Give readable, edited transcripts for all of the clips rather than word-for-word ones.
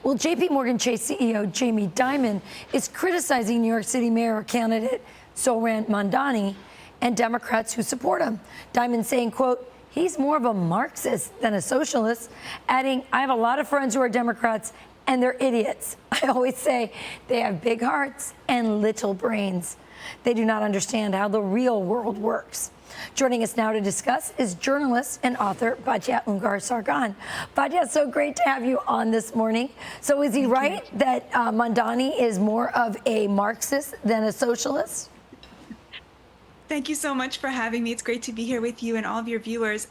Well, JP Morgan Chase CEO Jamie Dimon is criticizing New York City mayor candidate Zohran Mamdani and Democrats who support him. Dimon saying, quote, he's more of a Marxist than a socialist, adding, I have a lot of friends who are Democrats and they're idiots. I always say they have big hearts and little brains. They do not understand how the real world works. Joining us now to discuss is journalist and author Batya Ungar-Sargon. Batya, so great to have you on this morning. So is he right that Mamdani is more of a Marxist than a socialist? Thank you so much for having me. It's great to be here with you and all of your viewers.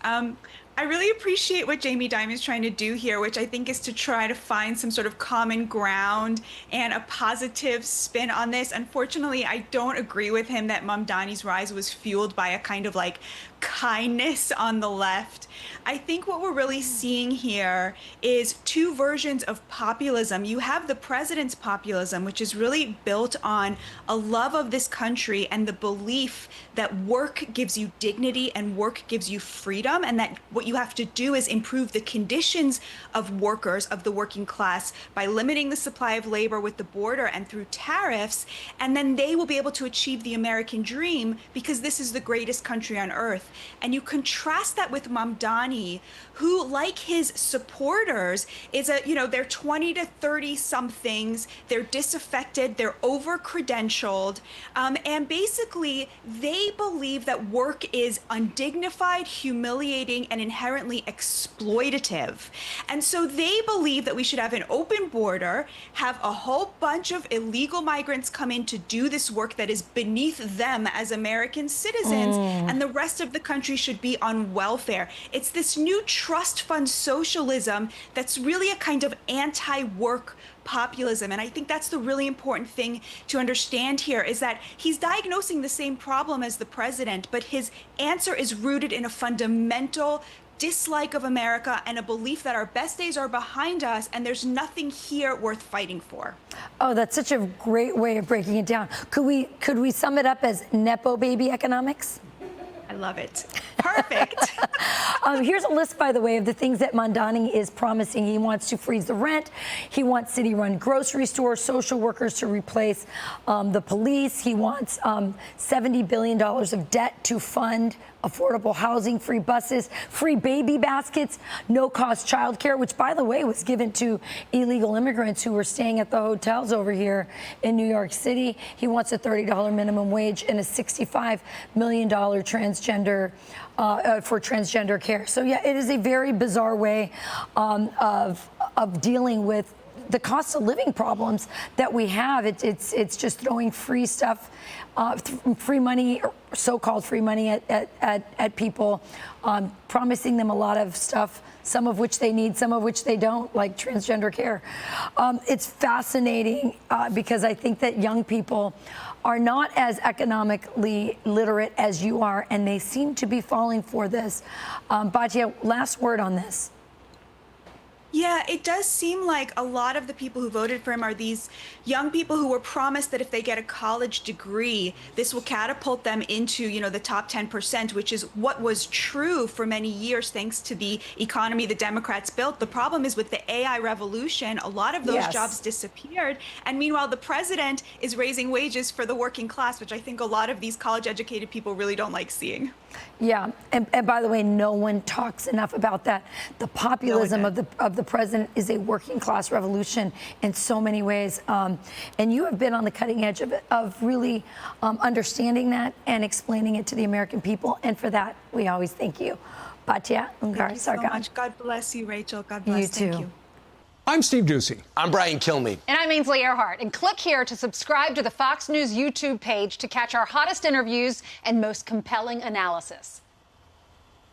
I really appreciate what Jamie Dimon is trying to do here, which I think is to try to find some sort of common ground and a positive spin on this. Unfortunately, I don't agree with him that Mamdani's rise was fueled by a kind of like kindness on the left. I think what we're really seeing here is two versions of populism. You have the president's populism, which is really built on a love of this country and the belief that work gives you dignity and work gives you freedom, and that what you have to do is improve the conditions of workers, of the working class, by limiting the supply of labor with the border and through tariffs, and then they will be able to achieve the American dream because this is the greatest country on earth. And you contrast that with Mamdani, who, like his supporters, is they're 20 to 30 somethings, they're disaffected, they're over-credentialed, and basically they believe that work is undignified, humiliating, and inherently exploitative. And so they believe that we should have an open border, have a whole bunch of illegal migrants come in to do this work that is beneath them as American citizens, and the rest of the country should be on welfare. It's this new trust fund socialism that's really a kind of anti-work populism. And I think that's the really important thing to understand here, is that he's diagnosing the same problem as the president, but his answer is rooted in a fundamental dislike of America and a belief that our best days are behind us and there's nothing here worth fighting for. Oh, that's such a great way of breaking it down. Could we sum it up as Nepo baby economics? I love it. Perfect. Here's a list, by the way, of the things that Mamdani is promising. He wants to freeze the rent. He wants city-run grocery stores, social workers to replace the police. He wants $70 billion of debt to fund affordable housing, free buses, free baby baskets, no-cost childcare, which, by the way, was given to illegal immigrants who were staying at the hotels over here in New York City. He wants a $30 minimum wage and a $65 million transgender for transgender care. So, yeah, it is a very bizarre way of dealing with the cost of living problems that we have. It's just throwing free stuff, free money, so-called free money at people, promising them a lot of stuff, some of which they need, some of which they don't, like transgender care. It's fascinating because I think that young people are not as economically literate as you are, and they seem to be falling for this. Batya, last word on this. Yeah, it does seem like a lot of the people who voted for him are these young people who were promised that if they get a college degree, this will catapult them into, the top 10%, which is what was true for many years thanks to the economy the Democrats built. The problem is with the AI revolution, a lot of those jobs disappeared. And meanwhile, the president is raising wages for the working class, which I think a lot of these college-educated people really don't like seeing. Yeah, and by the way, no one talks enough about that. The populism of the president is a working class revolution in so many ways, and you have been on the cutting edge of really understanding that and explaining it to the American people, and for that we always thank you. Batya Ungar-Sargon. Thank you so much. God bless you, Rachel. God bless. You too. Thank you. I'm Steve Doocy. I'm Brian Kilmeade. And I'm Ainsley Earhart. And click here to subscribe to the Fox News YouTube page to catch our hottest interviews and most compelling analysis.